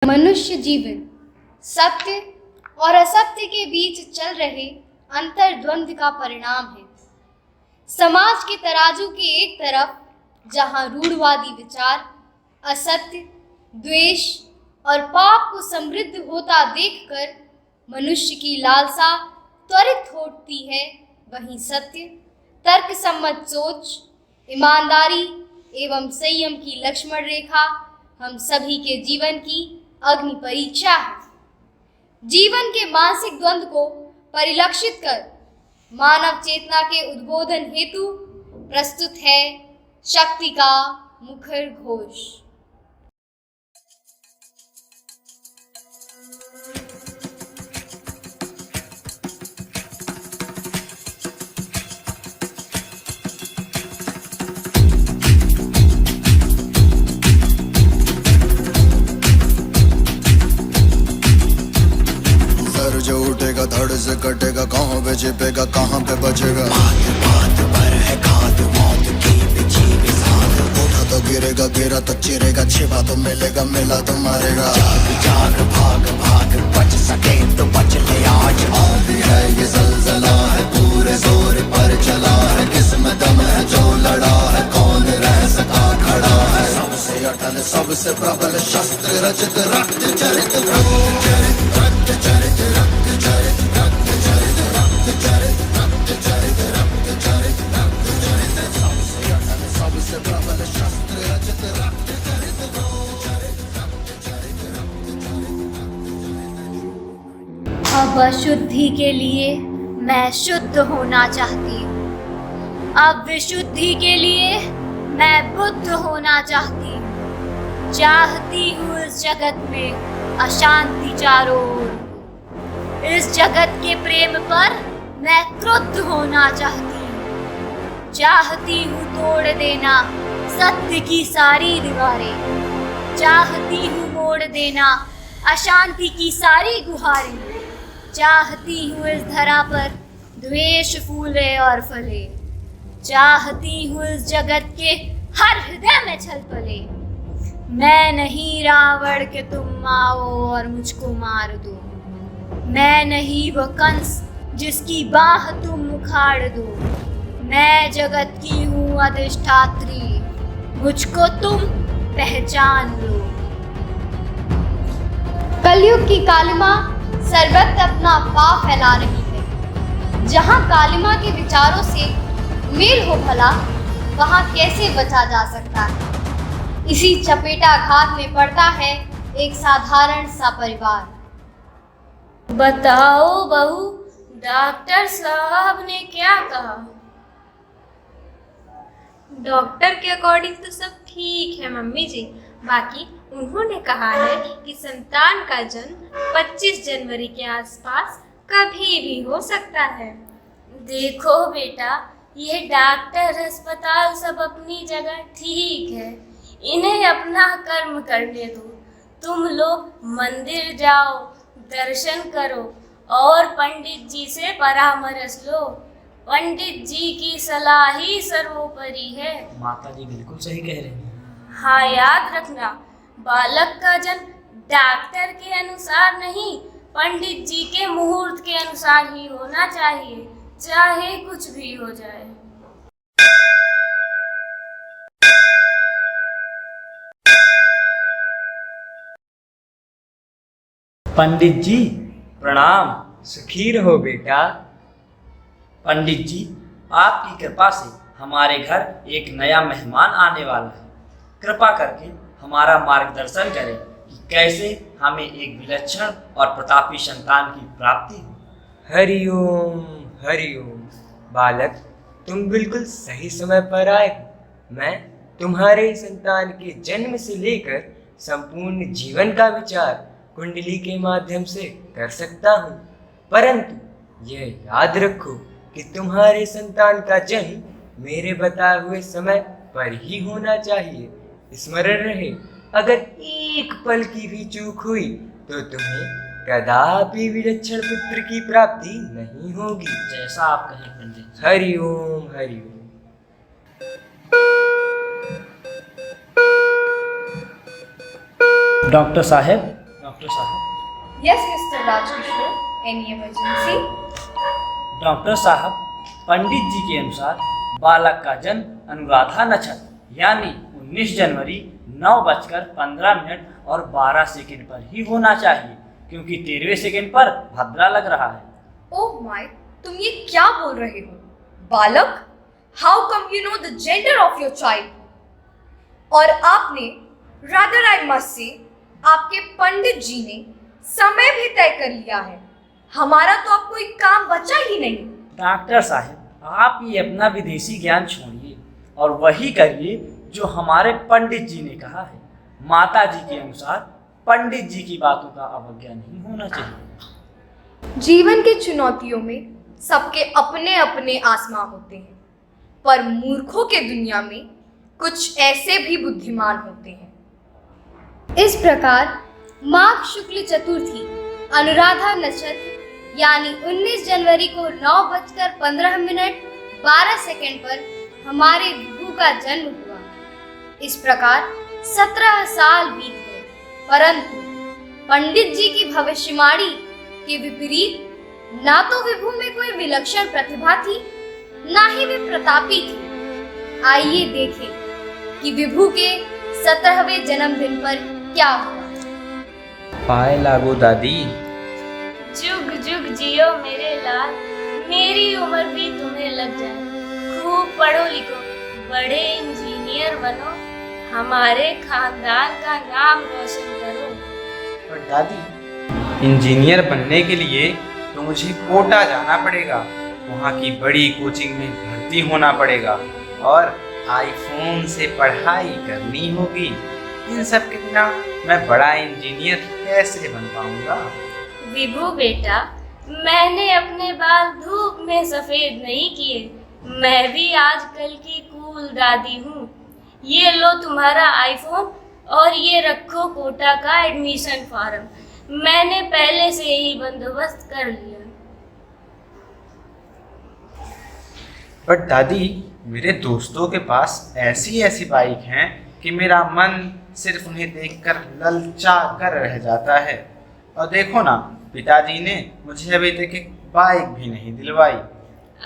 मनुष्य जीवन सत्य और असत्य के बीच चल रहे अंतर्द्वंद का परिणाम है। समाज के तराजू के एक तरफ जहां रूढ़वादी विचार, असत्य, द्वेष और पाप को समृद्ध होता देखकर मनुष्य की लालसा त्वरित होती है, वहीं सत्य, तर्कसम्मत सोच, ईमानदारी एवं संयम की लक्ष्मण रेखा हम सभी के जीवन की अग्नि परीक्षा है। जीवन के मानसिक द्वंद को परिलक्षित कर मानव चेतना के उद्बोधन हेतु प्रस्तुत है शक्ति का मुखर घोष। जो उठेगा धड़ से कटेगा, कहाँ पे छिपेगा कहाँ पे बचेगा। बात पर है खाद मौत की बिछी भी साथ। उठा तो गिरेगा, गिरा तो चिरेगा, छिपा तो मिलेगा, मिला तो मारेगा। जाग जाग भाग भाग, बच सके तो बच ले आज। आंधी है ये जलजला है, पूरे जोर पर चला है। किसमें दम है जो लड़ा है, कौन रह सका खड़ा है। सबसे अटल सबसे प्रबल शस्त्र रचित, रक्त चरित रक्त चरित रक्त चरित रक्त चरित रक्त चरित रक्त चरित रक्त चरित रक्त चरित रक्त चरित। सबसे अटल सबसे प्रबल शस्त्र रचित, रक्त चरित रक्त चरित रक्त चरित रक्त चरित। अब अशुद्धि के लिए मैं शुद्ध होना चाहती हूँ, अब विशुद्धि के लिए मैं बुद्ध होना चाहती हूँ। चाहती हूँ इस जगत में अशांति चारों ओर। इस जगत के प्रेम पर मैं क्रुद्ध होना चाहती हूँ। चाहती हूँ तोड़ देना सत्य की सारी दीवारें। चाहती हूँ मोड़ देना अशांति की सारी गुहारें। चाहती हूँ इस धरा पर द्वेष फूले और फले। चाहती हूँ इस जगत के हर हृदय में छलपले। मैं नहीं रावण के तुम आओ और मुझको मार दो। मैं नहीं वो कंस जिसकी बाह तुम उखाड़ दो। मैं जगत की हूँ अधिष्ठात्री, मुझको तुम पहचान लो। कलयुग की कालिमा सर्वत्र अपना पाव फैला रही है। जहाँ कालिमा के विचारों से मेल हो भला, वहाँ कैसे बचा जा सकता है। इसी चपेटाघात में पड़ता है एक साधारण सा परिवार। बताओ बहू, डॉक्टर साहब ने क्या कहा? डॉक्टर के अकॉर्डिंग तो सब ठीक है मम्मी जी। बाकी उन्होंने कहा है कि संतान का जन्म 25 जनवरी के आसपास कभी भी हो सकता है। देखो बेटा, ये डॉक्टर अस्पताल सब अपनी जगह ठीक है, इन्हें अपना कर्म करने दो। तुम लोग मंदिर जाओ, दर्शन करो और पंडित जी से परामर्श लो। पंडित जी की सलाह ही सर्वोपरि है। माता जी बिल्कुल सही कह रही हैं। हाँ, याद रखना, बालक का जन्म डॉक्टर के अनुसार नहीं, पंडित जी के मुहूर्त के अनुसार ही होना चाहिए, चाहे कुछ भी हो जाए। पंडित जी प्रणाम। सुखी रहो बेटा। पंडित जी, आपकी कृपा से हमारे घर एक नया मेहमान आने वाला है। कृपा करके हमारा मार्गदर्शन करें कि कैसे हमें एक विलक्षण और प्रतापी संतान की प्राप्ति हो। हरिओम हरिओम। बालक, तुम बिल्कुल सही समय पर आए हो। मैं तुम्हारे संतान के जन्म से लेकर संपूर्ण जीवन का विचार कुंडली के माध्यम से कर सकता हूँ, परंतु यह याद रखो कि तुम्हारे संतान का जन्म मेरे बताए हुए समय पर ही होना चाहिए। स्मरण रहे, अगर एक पल की भी चूक हुई तो तुम्हें कदापि विलक्षण पुत्र की प्राप्ति नहीं होगी। जैसा आप कहें पंडित। हरिओम हरिओम। डॉक्टर साहब, डॉक्टर साहब। Yes mister Rajkishore, any emergency? Doctor साहब, पंडित जी के अनुसार बालक का जन्म अनुराधा नक्षत्र यानी 19 जनवरी 9:15 और 12 सेकंड पर ही होना चाहिए, क्योंकि 13वें सेकंड पर भद्रा लग रहा है। ओह माय, तुम ये क्या बोल रहे हो? बालक, how come you know the gender of your child? और आपने, रादर आई मस्ट से, आपके पंडित जी ने समय भी तय कर लिया है। हमारा तो अब कोई काम बचा ही नहीं। डॉक्टर साहब, आप ये अपना विदेशी ज्ञान छोड़िए और वही करिए जो हमारे पंडित जी ने कहा है। माता जी के अनुसार पंडित जी की बातों का अवज्ञा नहीं होना चाहिए। जीवन की चुनौतियों में सबके अपने अपने आसमां होते हैं, पर मूर्खों के दुनिया में कुछ ऐसे भी बुद्धिमान होते हैं। इस प्रकार माघ शुक्ल चतुर्थी अनुराधा नक्षत्र यानी 19 जनवरी को 9:15 पर हमारे विभू का जन्म हुआ। इस प्रकार 17 साल बीत गए, परंतु पंडित जी की भविष्यवाणी के विपरीत ना तो विभू में कोई विलक्षण प्रतिभा थी, ना ही वे प्रतापी थे। आइए देखें कि विभू के 17वें जन्मदिन पर क्या हुआ। पाए लागो दादी। जुग जुग जियो मेरे लाल, मेरी उम्र भी तुम्हें लग जाए। खूब पढ़ो लिखो, बड़े इंजीनियर बनो, हमारे खानदान का नाम रोशन करो। पर दादी, इंजीनियर बनने के लिए तो मुझे कोटा जाना पड़ेगा, वहाँ की बड़ी कोचिंग में भर्ती होना पड़ेगा और आईफोन से पढ़ाई करनी होगी। इन सब के बिना मैं बड़ा इंजीनियर कैसे बन पाऊंगा? विभू बेटा, मैंने अपने बाल धूप में सफेद नहीं किए, मैं भी आजकल की कूल दादी हूँ। ये लो तुम्हारा आईफोन और ये रखो कोटा का एडमिशन फॉर्म, मैंने पहले से ही बंदोबस्त कर लिया। पर दादी, मेरे दोस्तों के पास ऐसी ऐसी बाइक हैं कि मेरा मन सिर्फ उन्हें देखकर ललचा कर रह जाता है। और देखो ना, पिताजी ने मुझे अभी तक एक बाइक भी नहीं दिलवाई।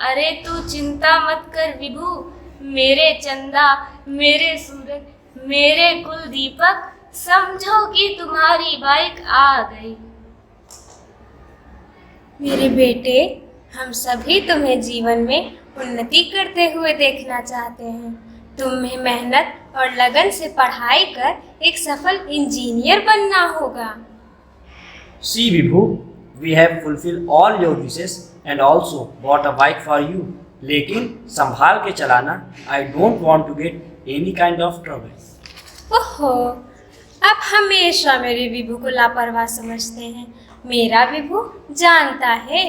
अरे तू चिंता मत कर विभू, मेरे चंदा, मेरे सूरज, मेरे कुल दीपक, समझो कि तुम्हारी बाइक आ गई। मेरे बेटे, हम सभी तुम्हें जीवन में उन्नति करते हुए देखना चाहते हैं। तुम्हें मेहनत और लगन से पढ़ाई कर एक सफल इंजीनियर बनना होगा। See Vibhu, we have fulfilled all your wishes and also bought a bike for you. लेकिन संभाल के चलाना, I don't want to get any kind of trouble. ओहो, आप हमेशा मेरे विभू को लापरवाह समझते हैं। मेरा विभू जानता है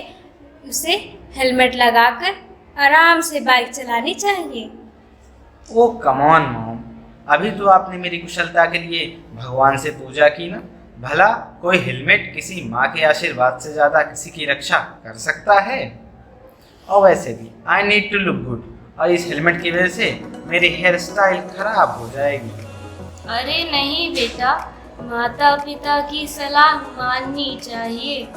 उसे हेलमेट लगाकर आराम से बाइक चलानी चाहिए। ओह कम ऑन मॉम, अभी तो आपने मेरी कुशलता के लिए भगवान से पूजा की ना। भला कोई हेलमेट किसी माँ के आशीर्वाद से ज़्यादा किसी की रक्षा कर सकता है? और वैसे भी I need to look good, और इस हेलमेट की वजह से मेरी हेयर स्टाइल खराब हो जाएगी। अरे नहीं बेटा, माता पिता की सलाह माननी चाहिए।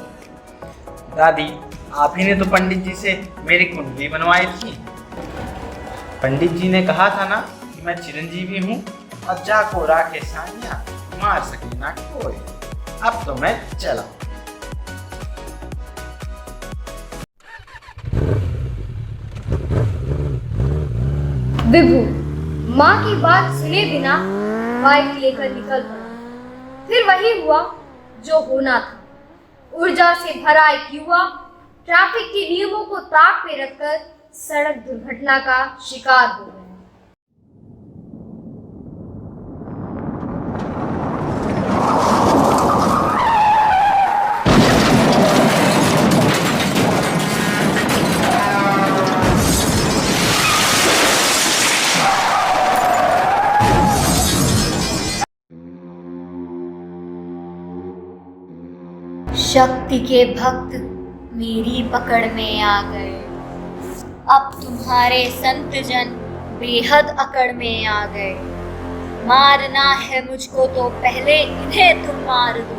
दादी, आप ही ने तो पंडित जी से मेरी कुंडली बनवाई थी। पंडित जी ने कहा था ना कि मैं चिरंजीवी हूँ और जाको राखे सानिया मार सके ना कोई। अब तो मैं चला। विभू माँ की बात सुने बिना बाइक लेकर निकल पड़ा। फिर वही हुआ जो होना था। ऊर्जा से भरा एक युवा ट्रैफिक के नियमों को ताक पे रखकर सड़क दुर्घटना का शिकार हो गया। शक्ति के भक्त मेरी पकड़ में आ गए। अब तुम्हारे संत जन बेहद अकड़ में आ गए। मारना है मुझको तो पहले इन्हें तुम मार दो।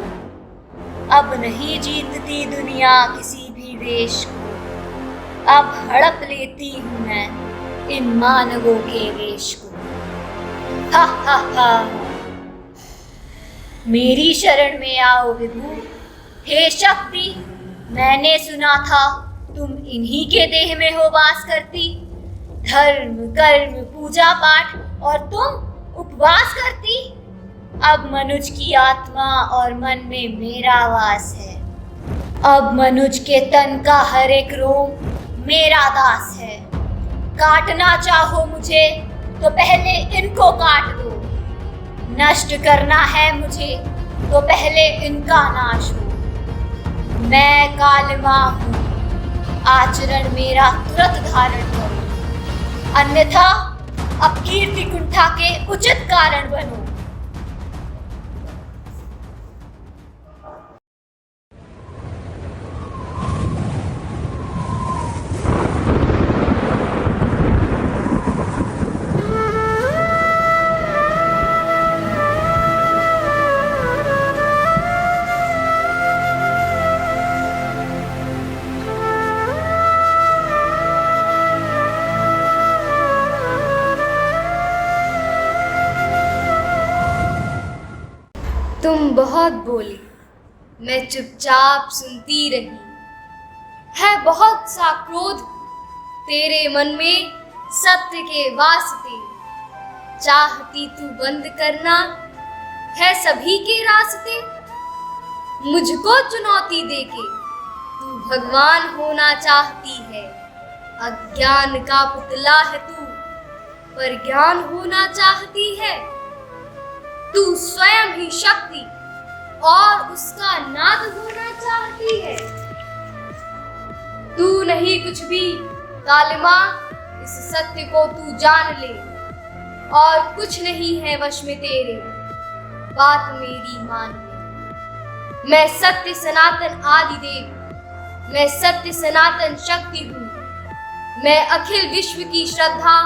अब नहीं जीतती दुनिया किसी भी देश को, अब हड़प लेती हूँ मैं इन मानवों के वेश को। हा हा हा। मेरी शरण में आओ विभु, हे शक्ति, मैंने सुना था तुम इन्हीं के देह में हो वास करती। धर्म कर्म पूजा पाठ और तुम उपवास करती। अब मनुज की आत्मा और मन में मेरा वास है। अब मनुज के तन का हर एक रोम मेरा दास है। काटना चाहो मुझे तो पहले इनको काट दो, नष्ट करना है मुझे तो पहले इनका नाश हो। मैं कालिमा हूँ, आचरण मेरा तुरंत धारण करो, अन्यथा अब कीर्ति कुंठा के उचित कारण बनो। तुम बहुत बोली, मैं चुपचाप सुनती रही। है बहुत सा क्रोध तेरे मन में सत्य के वास्ते, चाहती तू बंद करना है सभी के रास्ते। मुझको चुनौती देके तू भगवान होना चाहती है। अज्ञान का पुतला है तू, पर ज्ञान होना चाहती है। तू स्वयं ही शक्ति और उसका नाद होना चाहती है। तू नहीं कुछ भी कालिमा, इस सत्य को तू जान ले। और कुछ नहीं है वश में तेरे, बात मेरी मान ले। मैं सत्य सनातन आदिदेव, मैं सत्य सनातन शक्ति हूँ। मैं अखिल विश्व की श्रद्धा,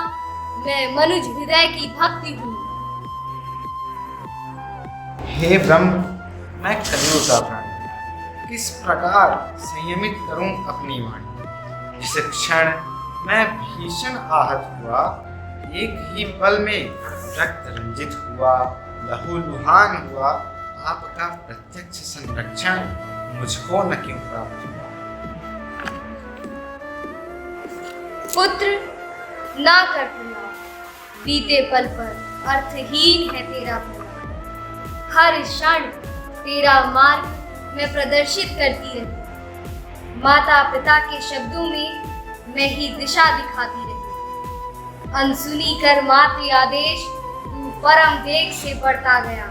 मैं मनुज हृदय की भक्ति हूँ। हे ब्रह्म, मैं कलियुग का प्राणी, किस प्रकार संयमित करूं अपनी वाणी। जिस क्षण मैं भीषण आहत हुआ, एक ही पल में रक्त रंजित हुआ, लहूलुहान हुआ। आपका प्रत्यक्ष संरक्षण मुझको न क्यों प्राप्त हुआ। पुत्र ना कर पूरा, बीते पल पर अर्थहीन है तेरा पूरा। हर क्षण तेरा मार्ग मैं प्रदर्शित करती रही। माता पिता के शब्दों में मैं ही दिशा दिखाती रही। अनसुनी कर मात्र आदेश तू परम वेग से बढ़ता गया।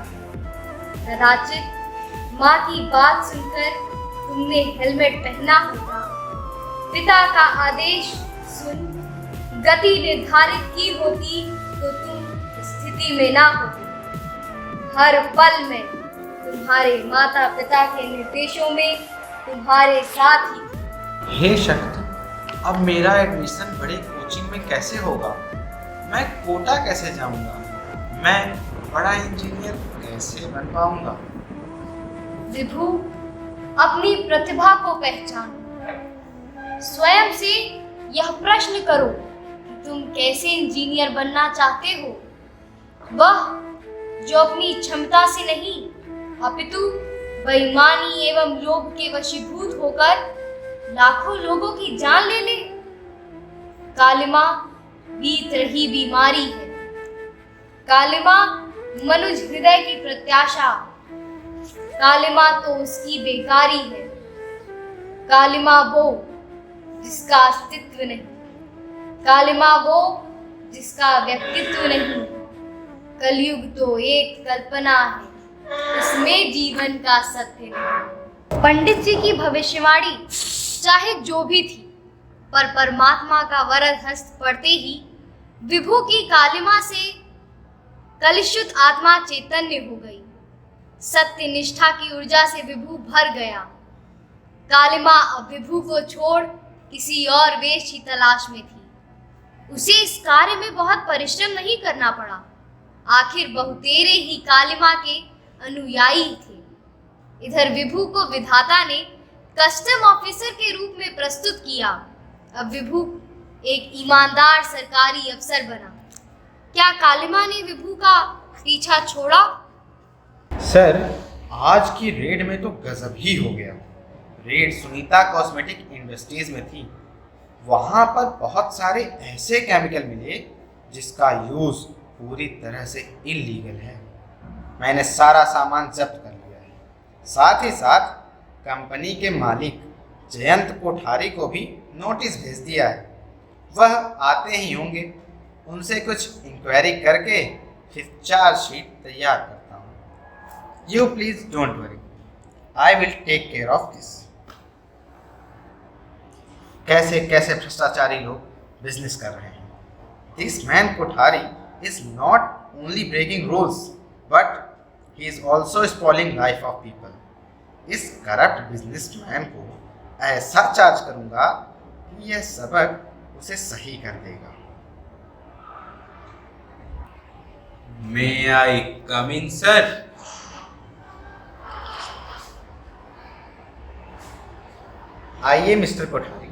कदाचित माँ की बात सुनकर तुमने हेलमेट पहना होगा। पिता का आदेश सुन गति निर्धारित की होती तो तुम स्थिति में ना होती। हर पल में तुम्हारे माता पिता के निर्देशों में तुम्हारे साथ ही। हे शक्ति, अब मेरा एडमिशन बड़ी कोचिंग में कैसे होगा? मैं कोटा कैसे जाऊंगा? मैं बड़ा इंजीनियर कैसे बन पाऊंगा? विभु, अपनी प्रतिभा को पहचानो। स्वयं से यह प्रश्न करो कि तुम कैसे इंजीनियर बनना चाहते हो। वह जो अपनी क्षमता से नहीं अपितु बेईमानी एवं लोभ के वशीभूत होकर लाखों लोगों की जान ले ले। कालिमा बीत रही बीमारी है। कालिमा मनुज हृदय की प्रत्याशा। कालिमा तो उसकी बेकारी है। कालिमा वो जिसका अस्तित्व नहीं, कालिमा वो जिसका व्यक्तित्व नहीं। कलयुग तो एक कल्पना है, इसमें जीवन का सत्य नहीं। पंडित जी की भविष्यवाणी चाहे जो भी थी, पर परमात्मा का वरद हस्त पड़ते ही विभु की कालिमा से कलुषित आत्मा चैतन्य हो गई। सत्य निष्ठा की ऊर्जा से विभु भर गया। कालिमा अब विभु को छोड़ किसी और वेश की तलाश में थी। उसे इस कार्य में बहुत परिश्रम नहीं करना पड़ा। आखिर बहुतेरे ही कालिमा के अनुयायी थे। इधर विभू को विधाता ने कस्टम ऑफिसर के रूप में प्रस्तुत किया। अब विभू एक ईमानदार सरकारी अफसर बना। क्या कालिमा ने विभू का पीछा छोड़ा? सर, आज की रेड में तो गजब ही हो गया। रेड सुनीता कॉस्मेटिक इंडस्ट्रीज में थी। वहाँ पर बहुत सारे ऐसे केमिकल मिले जिसका यूज़ पूरी तरह से इलीगल है। मैंने सारा सामान जब्त कर लिया है। साथ ही साथ कंपनी के मालिक जयंत कोठारी को भी नोटिस भेज दिया है। वह आते ही होंगे। उनसे कुछ इंक्वायरी करके फिर चार्जशीट तैयार करता हूँ। You please don't worry, I will take care of this. कैसे कैसे भ्रष्टाचारी लोग बिजनेस कर रहे हैं। This man Kothari is not only breaking rules but he is also spoiling life of people. इस करप्ट बिजनेसमैन को ऐसा चार्ज करूंगा कि यह सबक उसे सही कर देगा। May I come in, sir? आइए mister Kothari.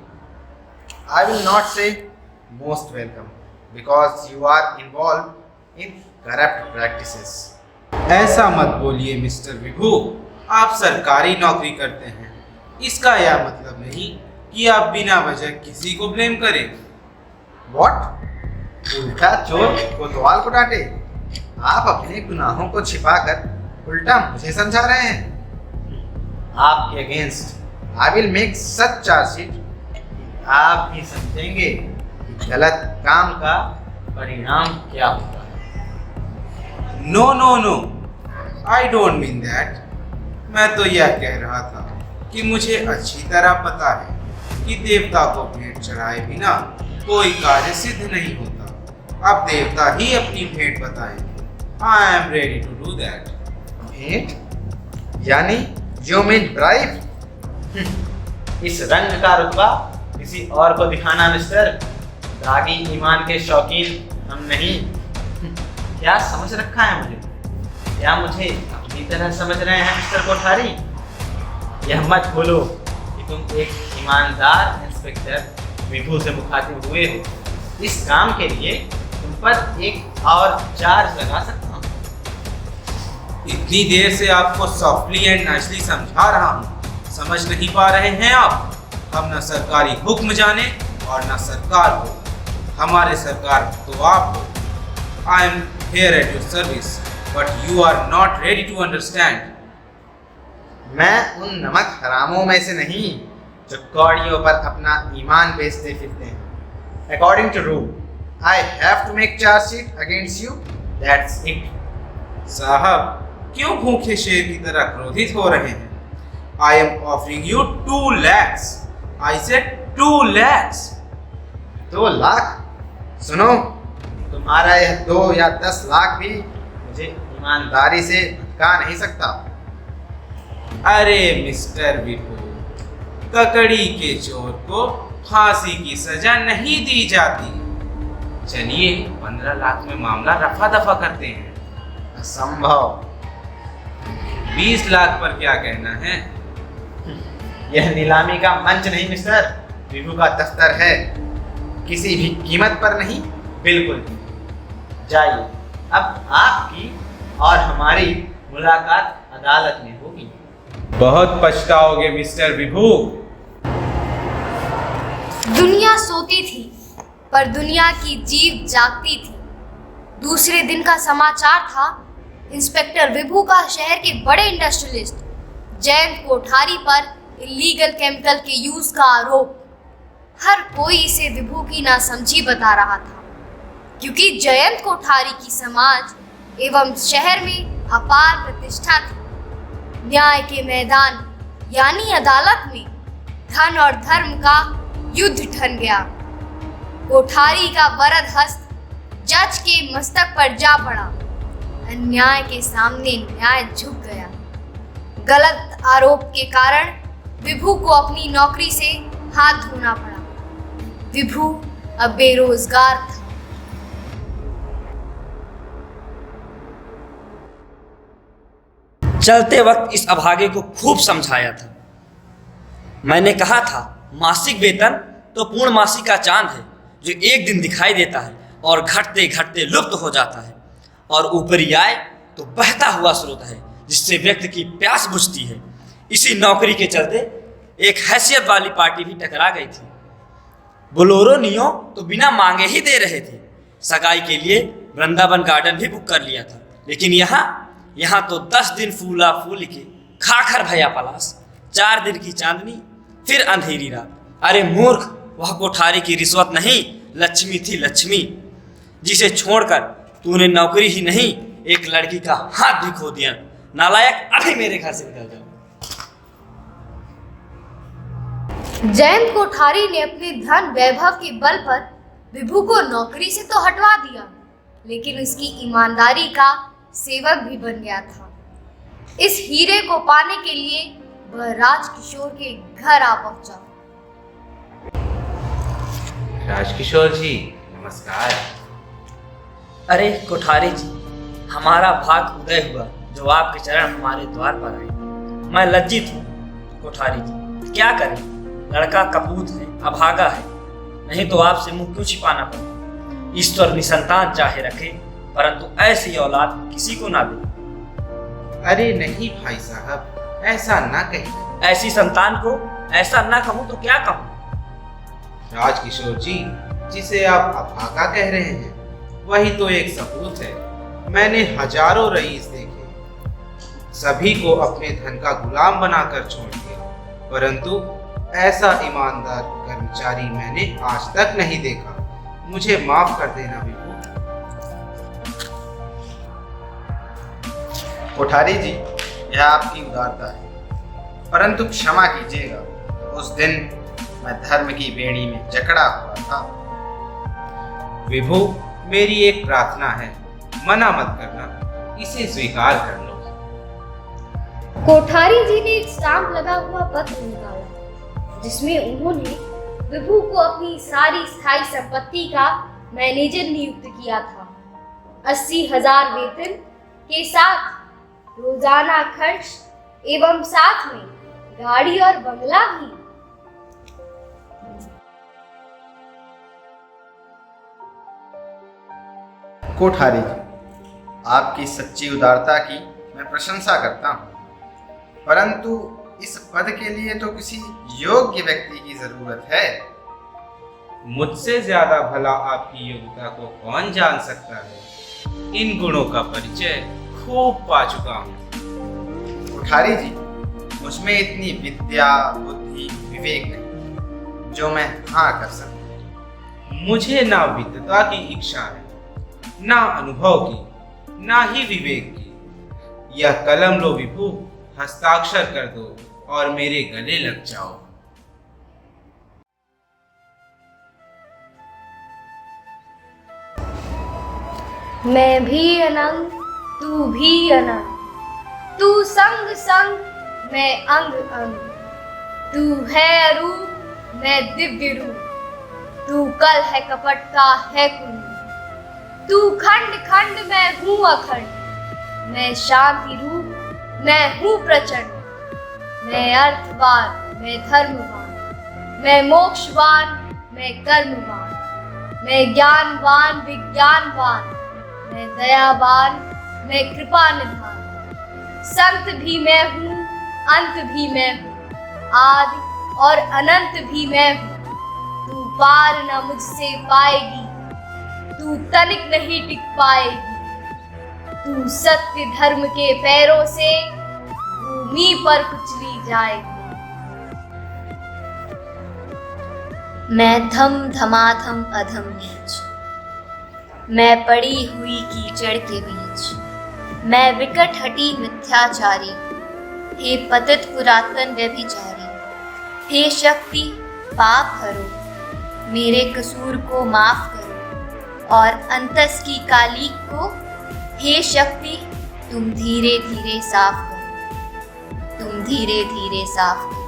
I will not say most welcome because you are involved in corrupt practices. ऐसा मत बोलिए मिस्टर विभू, आप सरकारी नौकरी करते हैं। इसका यह मतलब नहीं कि आप बिना वजह किसी को ब्लेम करें। What? उल्टा चोर कोतवाल को डांटे। आप अपने गुनाहों को छिपाकर उल्टा मुझे समझा रहे हैं। आपके against I will make such chargesheet आप भी समझेंगे कि गलत काम का परिणाम क्या होता है। No no no, I don't mean that. मैं तो यह कह रहा था कि मुझे अच्छी तरह पता है कि देवता को भेंट चढ़ाए बिना कोई कार्य सिद्ध नहीं होता। अब देवता ही अपनी भेंट बताएं। I am ready to do that. भेंट? यानी you mean bribe? इस रंग का रुतबा किसी और को दिखाना मिस्टर। दागी ईमान के शौकीन हम नहीं। क्या समझ रखा है मुझे? क्या मुझे अपनी तरह समझ रहे हैं मिस्टर कोठारी? यह मत भूलो कि तुम एक ईमानदार इंस्पेक्टर विभू से मुखातिब हुए हो। इस काम के लिए तुम पर एक और चार्ज लगा सकता हूँ। इतनी देर से आपको सॉफ्टली एंड नाइसली समझा रहा हूँ, समझ नहीं पा रहे हैं आप? हम न सरकारी हुक्म जाने और न सरकार हो। हमारे सरकार तो आप हो। I am here at your service but you are not ready to understand. मैं उन नमक हरामों में से नहीं जो कौड़ियों पर अपना ईमान बेचते फिरते हैं। According to rule I have to make charge sheet against you. That's it. साहब, क्यों भूखे शेर की तरह क्रोधित हो रहे हैं? I am offering you 2 lakhs. I said 2 lakhs. 2 lakh? सुनो, तुम्हारा यह 2 या 10 लाख भी मुझे ईमानदारी से भटका नहीं सकता। अरे मिस्टर विभू, ककड़ी के चोर को फांसी की सजा नहीं दी जाती। चलिए 15 लाख में मामला रफा दफा करते हैं। असंभव। 20 लाख पर क्या कहना है? यह नीलामी का मंच नहीं मिस्टर, विभू का दफ्तर है। किसी भी कीमत पर नहीं, बिल्कुल नहीं। जाइए, अब आपकी और हमारी मुलाकात अदालत में होगी। बहुत पछताओगे मिस्टर विभू। दुनिया सोती थी पर दुनिया की जीव जागती थी। दूसरे दिन का समाचार था इंस्पेक्टर विभू का शहर के बड़े इंडस्ट्रियलिस्ट जयंत कोठारी पर इलीगल केमिकल के यूज का आरोप। हर कोई इसे विभू की नासमझी बता रहा था, क्योंकि जयंत कोठारी की समाज एवं शहर में अपार प्रतिष्ठा थी। न्याय के मैदान यानी अदालत में धन और धर्म का युद्ध ठन गया। कोठारी का वरद हस्त जज के मस्तक पर जा पड़ा। अन्याय के सामने न्याय झुक गया। गलत आरोप के कारण विभू को अपनी नौकरी से हाथ धोना पड़ा। विभू अब बेरोजगार था। चलते वक्त इस अभागे को खूब समझाया था। मैंने कहा था मासिक वेतन तो पूर्ण मासिक का चांद है जो एक दिन दिखाई देता है और घटते घटते लुप्त हो जाता है, और ऊपरी आय तो बहता हुआ स्रोत है जिससे व्यक्ति की प्यास बुझती है। इसी नौकरी के चलते एक हैसियत वाली पार्टी भी टकरा गई थी। बोलोरो नियो तो बिना मांगे ही दे रहे थे। सगाई के लिए वृंदावन गार्डन भी बुक कर लिया था, लेकिन यहाँ तो 10 दिन फूला फूल के खाखर भया पलास, 4 दिन की चांदनी फिर अंधेरी रात। अरे मूर्ख, वह कोठारी की रिश्वत नहीं, लक्ष्मी थी लक्ष्मी, जिसे छोड़कर तूने नौकरी ही नहीं एक लड़की का हाथ भी खो दिया। नालायक, अभी मेरे घर से निकल जाओ। जयंत कोठारी ने अपने धन वैभव के बल पर विभू को नौकरी से तो हटवा दिया, लेकिन उसकी ईमानदारी का सेवक भी बन गया था। इस हीरे को पाने के लिए वह राजकिशोर के घर आ पहुंचा। राजकिशोर जी नमस्कार। अरे कोठारी जी, हमारा भाग उदय हुआ जो आपके चरण हमारे द्वार पर आए। मैं लज्जित हूँ कोठारी जी, क्या करें, लड़का कपूत है, अभागा है, नहीं तो आपसे मुंह क्यों छिपाना पड़ा। ईश्वर निसंतान चाहे रखे, परंतु ऐसी औलाद किसी को ना दे। अरे नहीं भाई साहब, ऐसा ना कहिए। ऐसी संतान को ऐसा ना कहूँ तो क्या कहूँ। राजकिशोर जी, जिसे आप अभागा कह रहे हैं वही तो एक सपूत है। मैंने हजारों रईस देखे, सभी को अपने धन का गुलाम बनाकर छोड़ दिया, परंतु ऐसा ईमानदार कर्मचारी मैंने आज तक नहीं देखा। मुझे माफ कर देना विभू। कोठारी जी, यह आपकी उदारता है, परंतु क्षमा कीजिएगा, उस दिन मैं धर्म की बेड़ी में जकड़ा हुआ था। विभू, मेरी एक प्रार्थना है, मना मत करना, इसे स्वीकार कर लो। कोठारी जी ने एक स्टाम्प लगा हुआ पत्र निकाला, जिसमें उन्होंने विभू को अपनी सारी स्थायी संपत्ति का मैनेजर नियुक्त किया था। 80,000 वेतन के साथ रोजाना खर्च एवं साथ में गाड़ी और बंगला भी। कोठारी जी, आपकी सच्ची उदारता की मैं प्रशंसा करता हूँ, परंतु इस पद के लिए तो किसी योग्य व्यक्ति की जरूरत है। मुझसे ज्यादा भला आपकी योग्यता को कौन जान सकता है। इन गुणों का परिचय खूब पा चुका हूँ। कोठारी जी, मुझमें इतनी विद्या, बुद्धि, विवेक नहीं जो मैं हाँ कर सकूं। मुझे ना विद्वता की इच्छा है, ना अनुभव की, ना ही विवेक की। यह कलम लो विभू, हस्ताक्षर कर दो और मेरे गले लग जाओ। मैं भी अनंत, तू भी अनंत, तू संग संग मैं अंग अंग, तू है अरूप मैं दिव्य रूप, तू कल है कपट का है कुंड, तू खंड खंड मैं हूँ अखंड, मैं शांति रूप मैं हूँ प्रचंड, मैं अर्थवान मैं धर्मवान, मैं मोक्षवान मैं कर्मवान, मैं ज्ञानवान विज्ञानवान, मैं दयावान मैं कृपा निधान, संत भी मैं हूँ अंत भी मैं हूँ, आदि और अनंत भी मैं हूँ। तू पार न मुझसे पाएगी, तू तनिक नहीं टिक पाएगी, तू सत्य धर्म के पैरों से भूमि पर कुचली जाएगी। मैं धम धमाधम अधम नीच, मैं पड़ी हुई कीचड़ के बीच, मैं विकट हटी मिथ्याचारी, हे पतित पुरातन व्यभिचारी, हे शक्ति पाप हरो, मेरे कसूर को माफ करो, और अंतस की कालीक को हे शक्ति तुम धीरे धीरे साफ करो, तुम धीरे धीरे साफ करो।